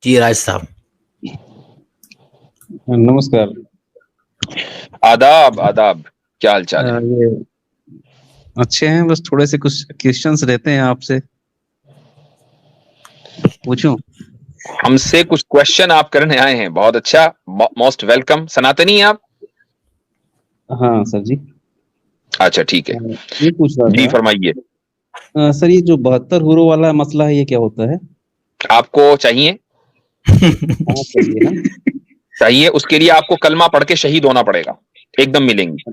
जी राज साहब। नमस्कार। आदाब आदाब, क्या हाल चाल है? ये अच्छे हैं, बस थोड़े से कुछ क्वेश्चंस रहते हैं आपसे पूछूं। हमसे कुछ क्वेश्चन आप करने आए हैं, बहुत अच्छा, मोस्ट वेलकम। सनातनी हैं आप? हाँ सर जी। अच्छा ठीक है, ये पूछ रहा जी था फरमाइए। सर, ये जो 72 हुरों वाला मसला है, ये क्या होता है? आपको चाहिए? हाँ चाहिए ना। चाहिए, उसके लिए आपको कलमा पढ़ के शहीद होना पड़ेगा, एकदम मिलेंगी।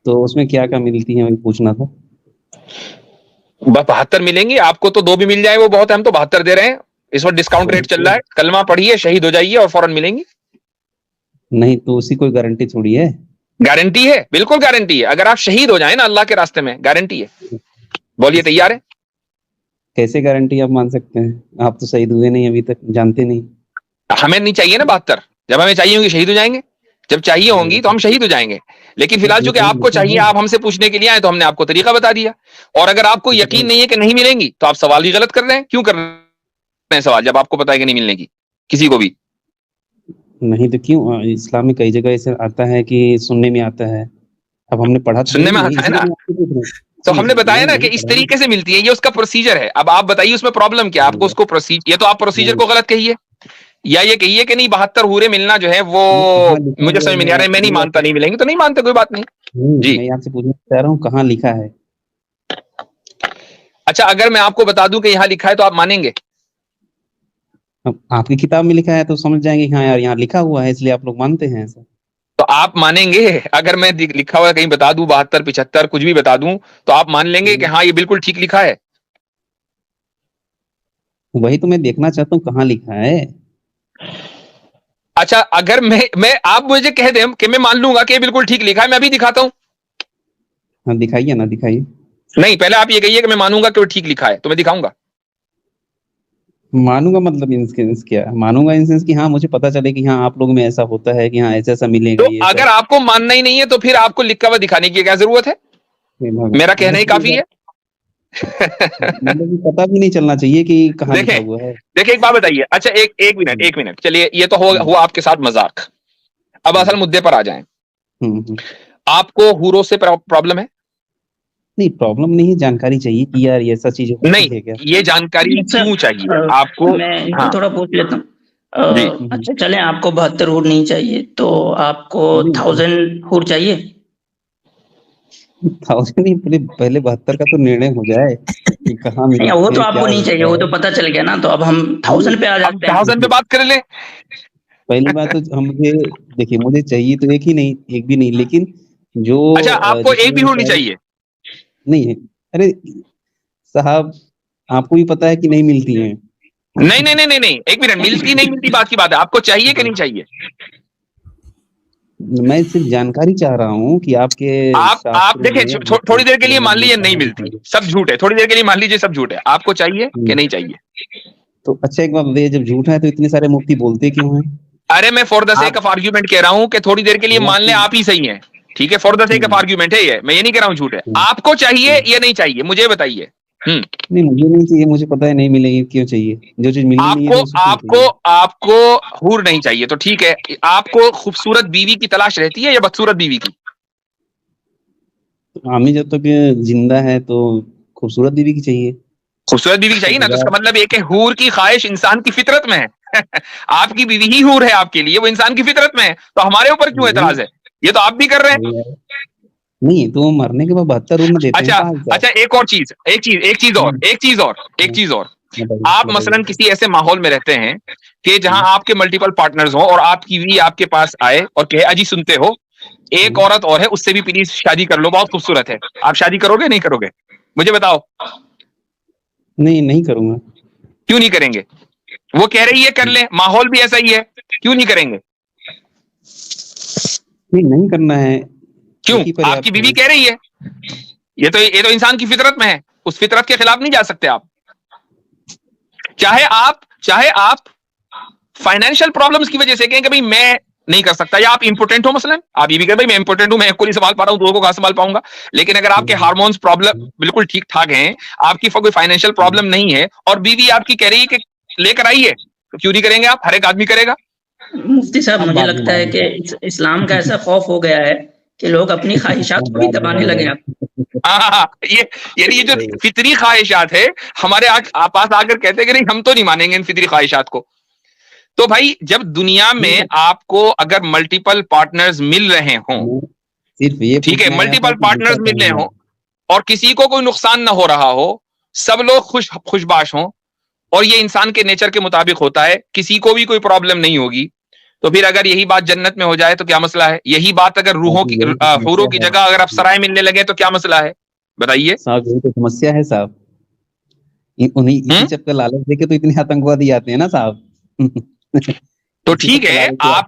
तो उसमें क्या क्या मिलती है, वही पूछना था। 72 मिलेंगी आपको, तो 2 भी मिल जाए वो बहुत है, हम तो 72 दे रहे हैं। इस वक्त डिस्काउंट रेट चल रहा है, कलमा पढ़िए, शहीद हो जाइए और फौरन मिलेंगी। नहीं तो उसकी कोई गारंटी थोड़ी है। गारंटी है, बिल्कुल गारंटी है। अगर आप शहीद हो जाए ना अल्लाह के रास्ते में, गारंटी है। बोलिए, तैयार है? कैसे गारंटी आप मान सकते हैं? आप तो शहीद हुए नहीं अभी तक, जानते नहीं। हमें नहीं चाहिए ना 72। जब हमें चाहिए होंगी शहीद हो जाएंगे, जब चाहिए होंगी तो हम शहीद हो जाएंगे। लेकिन फिलहाल चूंकि आपको चाहिए, आप हमसे पूछने के लिए आए, तो हमने आपको तरीका बता दिया। और अगर आपको यकीन नहीं है कि नहीं मिलेंगी, तो आप सवाल ही गलत कर रहे हैं। क्यों कर रहे हैं सवाल जब आपको पता है कि नहीं मिलने की किसी को भी? नहीं तो क्यों? इस्लाम में कई जगह ऐसे आता है कि सुनने में आता है। अब हमने पढ़ा तो सुनने में नहीं, आता है इसलिए ना, मैं आपसे पूछ रहा हूँ। तो सुनिए हमने सुनिए, बताया नहीं ना कि नहीं इस पढ़ा है। तरीके से मिलती है, ये उसका प्रोसीजर है। अब आप बताइए उसमें प्रॉब्लम क्या है आपको, उसको प्रोसीजर, ये तो आप प्रोसीजर को गलत कहिए, या ये कहिए कि नहीं 72 हूरे मिलना जो है वो कहाँ लिखा मुझे हुआ समझ में नहीं आ है? रहा है, मैं नहीं मानता, नहीं मिलेंगे तो नहीं मानते, कोई बात नहीं। जी, मैं आपसे पूछना चाह रहा हूँ, कहाँ लिखा है? अच्छा, अगर मैं आपको बता दूं कि यहाँ लिखा है तो आप मानेंगे? अब आपकी किताब में लिखा है तो समझ जाएंगे कि हाँ यार यहाँ लिखा हुआ है, इसलिए आप लोग मानते हैं ऐसा। तो आप मानेंगे? अगर मैं लिखा हुआ कहीं बता दूं 72 75 कुछ भी बता दूं, तो आप मान लेंगे कि हाँ ये बिल्कुल ठीक लिखा है? वही तो मैं देखना चाहता हूँ, कहाँ लिखा है। अच्छा, अगर मैं आप मुझे कह दें कि मैं मान लूंगा कि ये बिल्कुल ठीक लिखा है, मैं अभी दिखाता हूं। हाँ दिखाइए ना, दिखाइए। नहीं, पहले आप ये कहिए कि मैं मानूंगा कि वो ठीक लिखा है, तो मैं दिखाऊंगा। मानूंगा मतलब इन सेंस क्या? मानूंगा इन सेंस कि हाँ मुझे पता चले कि हाँ आप लोग में ऐसा होता है कि हाँ ऐसा ऐसा मिलेगा तो ये अगर सब। आपको मानना ही नहीं है, तो फिर आपको लिखा हुआ दिखाने की क्या जरूरत है? मेरा कहना ही काफी है। मतलब कि पता भी नहीं चलना चाहिए कि कहाँ लिखा देखें, हुआ है। देखिए एक बात बताइए। अच्छा, एक मिनट, चलिए, ये तो हुआ आपके साथ मजाक। अब असल मुद्दे पर आ जाएं। हम्म। आपको हूरों से प्रॉब्लम है? नहीं प्रॉब्लम नहीं, जानकारी चाहिए कि यार ये ऐसा चीज होती नहीं, है क्या। ये जानकारी सर, क्यों चाहिए आपको? मैं इनसे हाँ थोड़ा पूछ लेता हूँ। जी, अच्छा चलें, आपको 72 हुर नहीं चाहिए तो आपको 1000 हुर चाहिए। 1000 नहीं, पहले पहले 72 का तो निर्णय हो जाए कि कहाँ नहीं, वो मिलती तो है, क्या आपको नहीं चाहिए, होता वो तो है। पता चल गया ना। तो अब हम 1000 पे आ अब जाते हैं। 1000 पे बात कर ले। पहली बात तो हम मुझे देखिए, मुझे चाहिए तो एक ही नहीं, एक भी नहीं, लेकिन जो अच्छा, आपको एक भी जितने हूर नहीं सारे चाहिए? नहीं है। अरे साहब, आपको भी पता है कि नहीं मिलती हैं। नहीं नहीं नहीं नहीं नहीं, एक मिनट, मिलती नहीं मिलती बात की बात है, आपको चाहिए कि नहीं चाहिए? मैं सिर्फ जानकारी चाह रहा हूँ कि आपके आप शास्त्रों देखें, में थोड़ी देर के लिए मान लीजिए नहीं कहाँ लिखा मिलती, है। सब झूठ है, थोड़ी देर के लिए मान लीजिए सब झूठ है, आपको चाहिए कि नहीं चाहिए? तो अच्छा एक बात बताइए, जब झूठा है तो इतने सारे मुफ्ती बोलते क्यों हैं? अरे मैं फॉर द आप सेक ऑफ आर्ग्यूमेंट कह रहा हूं कि थोड़ी देर के लिए मान लें आपकी आप ही सही हैं। ठीक है, for the sake of argument है ये, मैं ये नहीं कह रहा हूं झूठ है। आपको चाहिए या नहीं चाहिए, मुझे बताइए। नहीं मुझे नहीं चाहिए, मुझे पता है नहीं मिलेगी, क्यों चाहिए? जो चीज मिलनी नहीं है आपको तो उसको क्यों आपको चाहिए? आपको हूर नहीं चाहिए तो ठीक है। आपको खूबसूरत बीवी की तलाश रहती है या बदसूरत बीवी की? आमी जब तक जिंदा है तो खूबसूरत बीवी की चाहिए। खूबसूरत बीवी चाहिए ना, तो इसका मतलब एक है हूर की ख्वाहिश इंसान की फितरत में है। आपकी बीवी ही हूर है आपके लिए, वो इंसान की फितरत में है, तो हमारे ऊपर क्यों एतराज है? ये तो आप भी कर रहे हैं। नहीं तो वो मरने के बाद 72 रूम में देते हैं अच्छा भाई साहब। अच्छा, एक और चीज, एक चीज और। आप मसलन किसी ऐसे माहौल में रहते हैं कि जहां आपके मल्टीपल पार्टनर्स हो और आपकी बीवी आपके पास आए और कहे अजी सुनते हो, एक औरत और है, उससे भी प्लीज शादी कर लो, बहुत खूबसूरत है। आप शादी करोगे नहीं करोगे, मुझे बताओ? नहीं नहीं करूंगा। क्यों नहीं करेंगे? वो कह रही है कर ले, माहौल भी ऐसा ही है, क्यों नहीं करेंगे? नहीं नहीं करना है। क्यों? एक ही आपकी पर्याप्त बीवी है। कह रही है, ये तो इंसान की फितरत में है, उस फितरत के खिलाफ नहीं जा सकते आप। चाहे आप फाइनेंशियल प्रॉब्लम्स की वजह से कहें कि भाई मैं नहीं कर सकता, या आप इंपोर्टेंट हो, मसलन आप ये भी कहें भाई मैं इंपोर्टेंट हूं, मैं को नहीं संभाल पा रहा हूं, दो को कहां संभाल पाऊंगा। लेकिन अगर आपके हार्मोन्स प्रॉब्लम बिल्कुल ठीक ठाक हैं, आपकी कोई फाइनेंशियल प्रॉब्लम नहीं है, और बीवी आपकी कह रही है कि लेकर आइए, क्यों नहीं करेंगे आप? हर एक आदमी करेगा। मुफ्ती साहब, मुझे लगता है कि इस्लाम का ऐसा खौफ हो गया है कि लोग अपनी ख्वाहिशात को भी दबाने लगे हैं। हाँ, ये जो फितरी ख्वाहिशात है, हमारे पास आकर कहते हैं कि नहीं, हम तो नहीं मानेंगे इन फितरी ख्वाहिशात को। तो भाई, जब दुनिया में आपको अगर मल्टीपल पार्टनर्स मिल रहे हों, सिर्फ ये ठीक है, मल्टीपल पार्टनर्स मिल रहे हों और किसी को कोई नुकसान ना हो रहा हो, सब लोग खुशबाश हों, और ये इंसान के नेचर के मुताबिक होता है, किसी को भी कोई प्रॉब्लम नहीं होगी, तो फिर अगर यही बात जन्नत में हो जाए तो क्या मसला है? यही बात अगर रूहों की, हूरों की जगह अगर अप्सराएं मिलने लगे तो क्या मसला है? बताइए साहब। यही तो समस्या है साहब, उन्हीं इसी चक्कर लालच देके तो इतने आतंकवादी आते हैं ना साहब। तो ठीक है, आप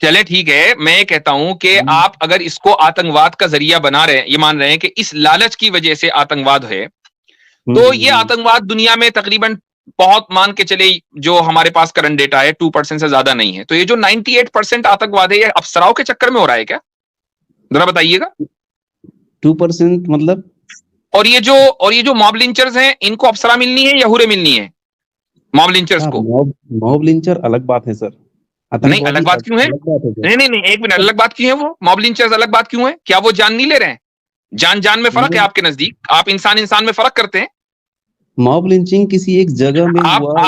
चले, ठीक है, मैं कहता हूं कि आप अगर इसको आतंकवाद का जरिया बना रहे हैं, ये मान रहे हैं कि इस लालच की वजह से आतंकवाद है, तो ये आतंकवाद दुनिया में तकरीबन बहुत, मान के चले, जो हमारे पास करंट डेटा है 2% से ज्यादा नहीं है, तो ये जो 98% आतंकवाद है, ये अप्सराओं के चक्कर में हो रहा है क्या? जरा बताइएगा। 2% मतलब? और ये जो मॉब लिंचर्स हैं, इनको अप्सरा मिलनी है या हुरे मिलनी है? मॉब लिंचर्स को मॉब लिंचर अलग बात है सर। नहीं, अलग बात क्यों है? नहीं, एक मिनट, अलग बात क्यों है? वो मॉब लिंचर्स अलग बात क्यों है? क्या वो जान नहीं ले रहे हैं? जान में फर्क है आपके नजदीक? आप इंसान में फर्क करते हैं? मॉब लिंचिंग किसी एक जगह में हुआ,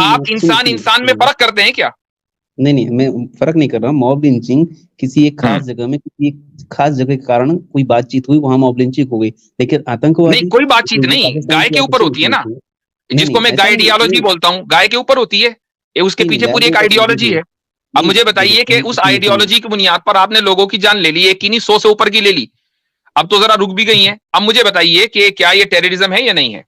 आप इंसान में फर्क करते हैं क्या? नहीं, मैं फर्क नहीं कर रहा। मॉब लिंचिंग किसी एक खास जगह में, किसी एक खास जगह के कारण कोई बातचीत हुई, वहां मॉब लिंचिंग हो गई, लेकिन आतंकवाद नहीं, कोई बातचीत नहीं, गाय के ऊपर होती है ना, जिसको मैं गाय आइडियोलॉजी बोलता हूँ, गाय के ऊपर होती है, ये उसके पीछे पूरी एक आइडियोलॉजी है। अब मुझे बताइए कि उस आइडियोलॉजी की बुनियाद पर आपने लोगों की जान ले ली, एक की नहीं 100 से ऊपर की ले ली, अब तो जरा रुक भी गई है। अब मुझे बताइए कि क्या ये टेररिज्म है या नहीं है?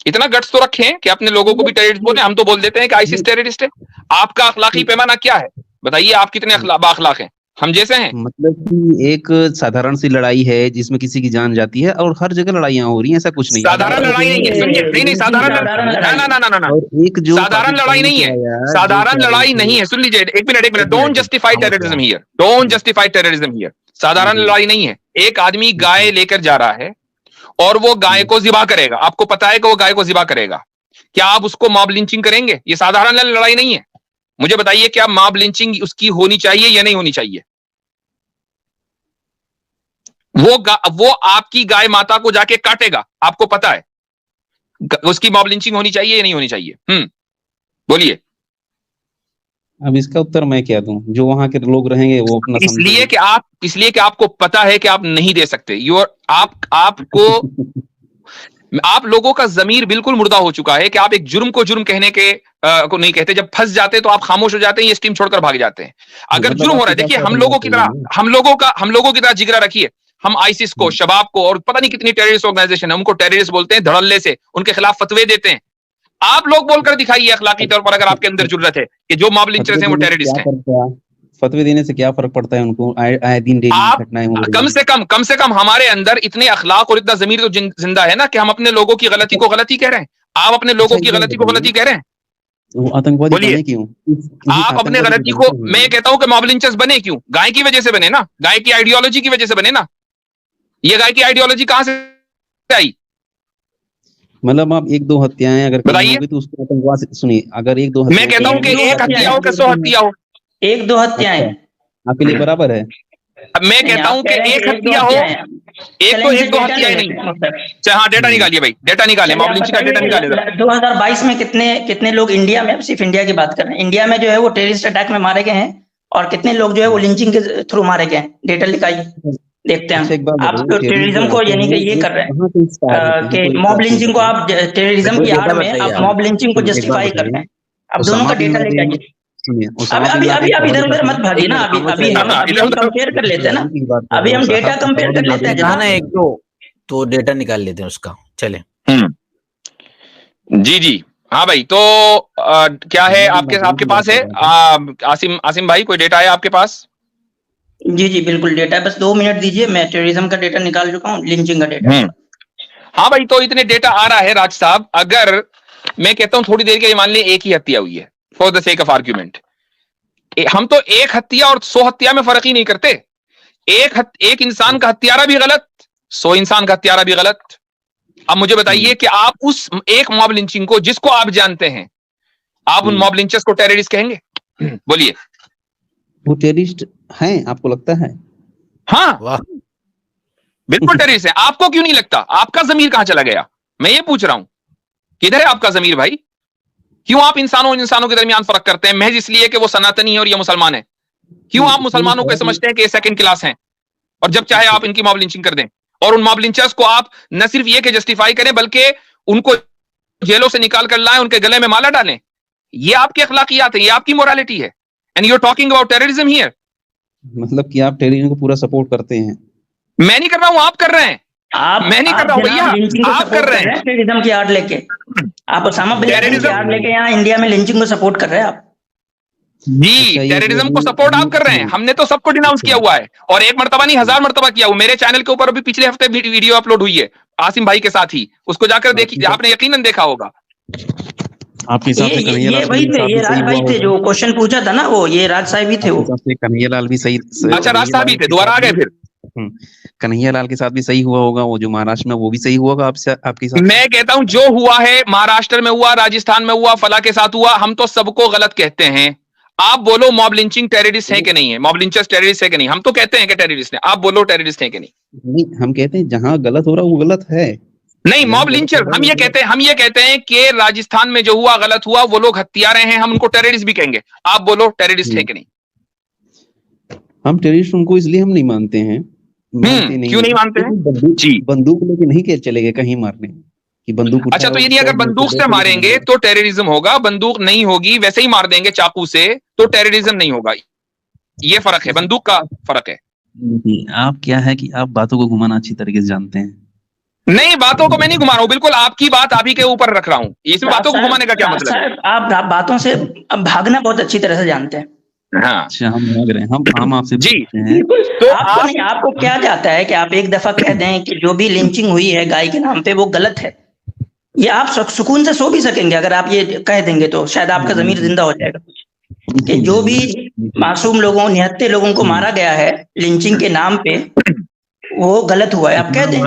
इतना गट्स तो रखें कि अपने लोगों को भी टेररिस्ट बोले। हम तो बोल देते हैं कि आईसिस टेररिस्ट है। आपका अखलाकी पैमाना क्या है? बताइए, आप कितने बाअखलाक हैं? हम जैसे हैं? मतलब कि एक साधारण सी लड़ाई है जिसमें किसी की जान जाती है, और हर जगह लड़ाइयां हो रही हैं, ऐसा कुछ नहीं। साधारण लड़ाई नहीं है, सुनिए, नहीं, साधारण ना, एक जो साधारण लड़ाई नहीं है, साधारण लड़ाई नहीं है। सुन लीजिए, एक minute, don't justify terrorism here, don't justify terrorism here. साधारण लड़ाई नहीं है। एक आदमी गाय लेकर जा रहा है और वो गाय को ज़िबा करेगा, आपको पता है कि वो गाय को ज़िबा करेगा, क्या आप उसको मॉब लिंचिंग करेंगे? ये साधारण लड़ाई नहीं है। मुझे बताइए, क्या मॉब लिंचिंग उसकी होनी चाहिए या नहीं होनी चाहिए? वो आपकी गाय माता को जाके काटेगा, आपको पता है, उसकी मॉब लिंचिंग होनी चाहिए या नहीं होनी चाहिए? बोलिए। अब इसका उत्तर मैं क्या दूं? जो वहां के लोग रहेंगे वो अपना इसलिए कि आपको पता है कि आप नहीं दे सकते। आपको आप लोगों का जमीर बिल्कुल मुर्दा हो चुका है कि आप एक जुर्म को जुर्म कहने के को नहीं कहते। जब फंस जाते तो आप खामोश हो जाते हैं, ये स्टीम छोड़कर भाग जाते हैं। अगर जुर्म हो रहा है, देखिए, हम लोगों की तरह जिगरा रखिए। हम आईसिस को, शबाब को, और पता नहीं कितनी टेररिस्ट ऑर्गेनाइजेशन है, उनको टेररिस्ट बोलते हैं धड़ल्ले से, उनके खिलाफ फतवे देते हैं। आप लोग बोलकर दिखाइए अखलाकी तौर पर, अगर आपके अंदर जुर्रत है कि जो मॉब लिंचर्स हैं वो टेररिस्ट हैं। फतवे देने से क्या फर्क पड़ता है उनको? आए दिन डेली घटनाएं हो रही हैं। कम से कम हमारे अंदर इतने अखलाक और इतना जमीर तो जिंदा है ना कि हम अपने लोगों की गलती को गलती कह रहे हैं। आप अपने लोगों की गलती को गलती कह रहे हैं। वो आतंकवादी बने क्यों? आप अपने गलती को, मैं कहता हूं कि मॉब लिंचर्स बने क्यों? गाय की वजह से बने ना, गाय की आइडियोलॉजी की वजह से बने ना। ये गाय की आइडियोलॉजी कहां से आई? मतलब आप 1-2 हत्याएं अगर करेंगे तो उसको आतंकवाद से, सुनिए, अगर 1-2 मैं कहता हूं कि एक हत्या हो कि 100 हत्या हो, 1-2 हत्याएं आपके लिए बराबर है। मैं कहता हूं कि एक हत्या हो, एक दो हत्याएं नहीं। हाँ, डेटा निकालिए भाई, डेटा निकालिए, मॉब लिंचिंग का डेटा निकालिए। 2022 में कितने लोग इंडिया में, सिर्फ इंडिया की बात कर रहे हैं, इंडिया में जो है वो टेररिस्ट अटैक में मारे गए हैं, और कितने लोग जो है वो लिंचिंग के थ्रू मारे गए हैं? डेटा निकालिए, देखते हैं। आप टेररिज्म को यानी कि ये कर रहे हैं कि मॉब लिंचिंग को आप टेररिज्म की आड़ में आप मॉब लिंचिंग को जस्टिफाई कर रहे हैं। अब दोनों का डेटा लेके आइए। अभी इधर उधर मत भागिए ना, अभी हम कंपेयर कर लेते हैं ना, अभी हम डेटा कंपेयर कर लेते हैं। जहाँ ना एक दो तो डेटा निकाल लेते हैं उसका। चले जी, हाँ भाई, तो क्या है आपके पास है आसिम भाई, कोई डेटा है आपके पास? जी, बिल्कुल डेटा है, बस 2 मिनट दीजिए, मैं टेररिज्म का डेटा निकाल चुका हूँ, लिंचिंग का डेटा। हाँ भाई, तो इतने डेटा आ रहा है राज साहब। अगर मैं कहता हूँ थोड़ी देर के लिए मान लिया एक ही हत्या हुई है, for the sake of argument, हम तो एक हत्या और 100 हत्या में फर्क ही नहीं करते। एक इंसान का हत्यारा भी गलत, 100 इंसान का हत्यारा भी गलत। अब मुझे बताइए कि आप उस एक मॉब लिंचिंग को, जिसको आप जानते हैं आप उन मॉब लिंचर्स को टेररिस्ट कहेंगे? बोलिए। वो टेररिस्ट हैं, आपको लगता है? हाँ वाह, बिल्कुल टेररिस्ट है। आपको क्यों नहीं लगता? आपका जमीर कहां चला गया? मैं ये पूछ रहा हूं, किधर है आपका जमीर भाई? क्यों आप इंसानों के दरमियान फर्क करते हैं महज इसलिए कि वो सनातनी है और ये मुसलमान है? क्यों आप मुसलमानों को समझते हैं कि ये सेकंड क्लास हैं और जब चाहे आप इनकी मॉब लिंचिंग कर दें? और उन मॉब लिंचर्स को आप न सिर्फ ये कि जस्टिफाई करें बल्कि उनको जेलों से निकाल कर लाएं, उनके गले में माला डालें। ये आपकी अखलाकियात है, ये आपकी मोरालिटी है। And you are talking about terrorism here. मतलब कि आप टेररिज्म को पूरा सपोर्ट करते हैं? मैं नहीं कर रहा हूं, आप कर रहे हैं। मैं नहीं कर रहा हूं भैया, आप कर रहे हैं टेररिज्म की आड़ लेके। आप ओसामा बिन लादेन की आड़ लेके यहाँ इंडिया में लिंचिंग को सपोर्ट कर रहे हैं आप। जी, टेररिज्म को सपोर्ट आप कर रहे हैं। हमने तो सबको डिनाउंस किया हुआ है और एक मर्तबा नहीं 1000 मर्तबा किया हुआ। मेरे चैनल के ऊपर अभी पिछले हफ्ते वीडियो अपलोड हुई है आसिम भाई के साथ ही, उसको जाकर देखिए, आपने यकीनन देखा होगा। आपके हिसाब से ये वही थे, ये राज भाई थे जो क्वेश्चन पूछा था ना, वो ये राज साहब ही थे। वो कन्हैया लाल भी सही? अच्छा, राज साहब ही थे, दोबारा आ गए फिर। कन्हैया लाल के साथ भी सही हुआ होगा, वो जो महाराष्ट्र में, वो भी सही हुआ होगा आपके साथ? मैं कहता हूं जो हुआ है महाराष्ट्र में हुआ, राजस्थान में हुआ, फला के साथ हुआ, हम तो सबको गलत कहते हैं। आप बोलो मॉब लिंचिंग टेररिस्ट है कि नहीं है? मॉब लिंचर्स टेररिस्ट है कि नहीं? हम तो कहते हैं कि टेररिस्ट है। आप बोलो टेररिस्ट है कि नहीं? नहीं, हम कहते हैं जहां गलत हो रहा है वो गलत है। नहीं, मॉब लिंचर हम ये कहते हैं कि राजस्थान में जो हुआ गलत हुआ, वो लोग हत्यारे हैं, हम उनको टेररिस्ट भी कहेंगे। आप बोलो टेररिस्ट है कि नहीं? हम टेररिस्ट उनको इसलिए हम नहीं मानते हैं। क्यों नहीं मानते हैं? जी, बंदूक लेके नहीं के चले गए कहीं मारने कि बंदूक। अच्छा, तो यदि अगर बंदूक से मारेंगे तो टेररिज्म होगा, बंदूक नहीं होगी वैसे ही मार देंगे चाकू से तो टेररिज्म नहीं होगा। ये फर्क है, बंदूक का फर्क है। आप क्या है कि आप बातों को घुमाना अच्छी तरीके से जानते हैं। नहीं, बातों को मैं नहीं घुमा रहा हूं, बिल्कुल आपकी बात आप ही के ऊपर रख रहा हूं। इसमें बातों को घुमाने का क्या मतलब है? आप बातों से भागना बहुत अच्छी तरह से जानते हैं। हाँ, अच्छा, हम भाग रहे हैं, हम आपसे जी। तो आपको क्या जाता है कि आप एक दफा कह दें कि जो भी लिंचिंग हुई है गाय के नाम पे वो गलत है, ये आप सुकून से सो भी सकेंगे? अगर आप ये कह देंगे तो शायद आपका जमीर जिंदा हो जाएगा कि जो भी मासूम लोगों, निहत्थे लोगों को मारा गया है लिंचिंग के नाम पे, वो गलत हुआ है, आप कह दें।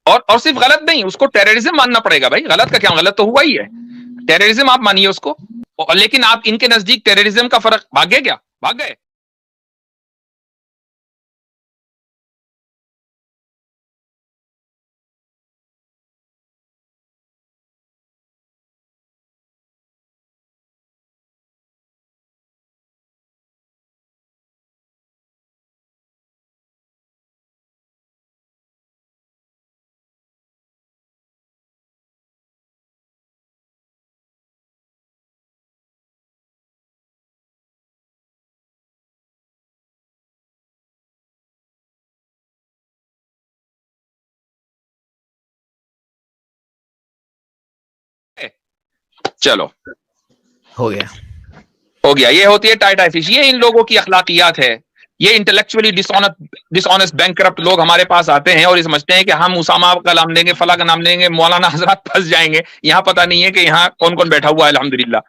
और सिर्फ गलत नहीं, उसको टेररिज्म मानना पड़ेगा भाई। गलत का क्या, गलत तो हुआ ही है, टेररिज्म आप मानिए उसको। लेकिन आप इनके नजदीक टेररिज्म का फर्क भाग गए क्या? भाग गए? चलो, हो गया। ये होती है टाई फिश। ये इन लोगों की अखलाकियात है। ये इंटेलेक्चुअली डिसऑनेस्ट बैंकरप्ट लोग हमारे पास आते हैं और ये समझते हैं कि हम उसामा का नाम लेंगे, फला का नाम लेंगे, मौलाना हजरत फंस जाएंगे। यहाँ पता नहीं है कि यहाँ कौन कौन बैठा हुआ है। अल्हम्दुलिल्लाह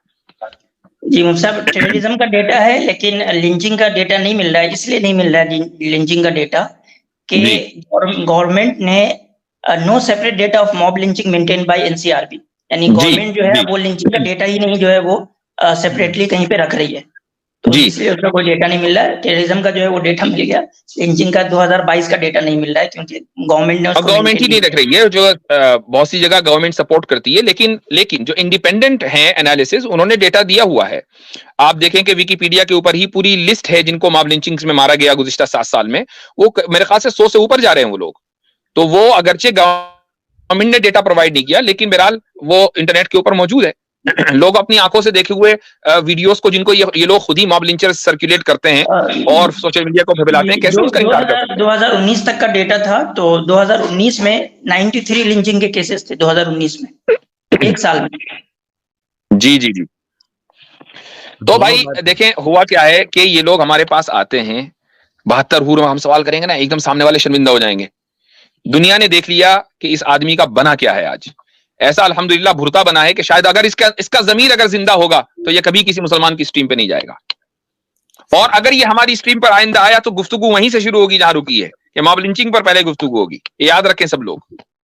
जी मुफ्ती साहब, टेररिज्म का डेटा है लेकिन लिंचिंग का डेटा नहीं मिल रहा है। इसलिए नहीं मिल रहा है लिंचिंग का डेटा कि गवर्नमेंट ने no separate data of mob lynching maintain by NCRB, यानी गवर्नमेंट जो है वो लिंचिंग का डेटा ही नहीं जो है वो सेपरेटली कहीं पे रख रही है, तो इसलिए उसका कोई डेटा नहीं मिल रहा है। टेररिज्म का जो है वो डेटा मिल गया, लिंचिंग का 2022 का डेटा नहीं मिल रहा है क्योंकि गवर्नमेंट ने, गवर्नमेंट ही नहीं रख रही है। जो बहुत सी जगह गवर्नमेंट सपोर्ट करती है, लेकिन जो इंडिपेंडेंट है एनालिसिस, उन्होंने डेटा दिया हुआ है। आप देखें कि विकिपीडिया के ऊपर ही पूरी लिस्ट है जिनको मॉब लिंचिंग्स में मारा गया गुज़िश्ता 7 साल में। वो मेरे ख्याल से 100 से ऊपर जा रहे हैं वो लोग। तो वो अगरचे गवर्नमेंट ने डेटा प्रोवाइड नहीं किया, लेकिन बहरहाल वो इंटरनेट के ऊपर मौजूद है। लोग अपनी आंखों से देखे हुए वीडियोस को, जिनको ये लोग खुद ही मॉब लिंचर सर्कुलेट करते हैं और सोशल मीडिया को फैलाते हैं, कैसे उसका इनकार करते हैं? 2019 तक का डेटा था, तो 2019 में 93 लिंचिंग के केसेस थे 2019 में, एक साल में। जी जी जी। तो भाई देखें हुआ क्या है कि ये लोग हमारे पास आते हैं, 72 हूर में हम सवाल करेंगे ना, एकदम सामने वाले शर्मिंदा हो जाएंगे। दुनिया ने देख लिया कि इस आदमी का बना क्या है। आज ऐसा अल्हम्दुलिल्लाह भुरता बना है कि शायद अगर इसका ज़मीर अगर जिंदा होगा तो ये कभी किसी मुसलमान की स्ट्रीम पे नहीं जाएगा। और अगर ये हमारी स्ट्रीम पर आइंदा आया तो गुफ्तगू वहीं से शुरू होगी जहां रुकी है, कि मॉब लिंचिंग पर पहले गुफ्तगू होगी। याद रखें सब लोग।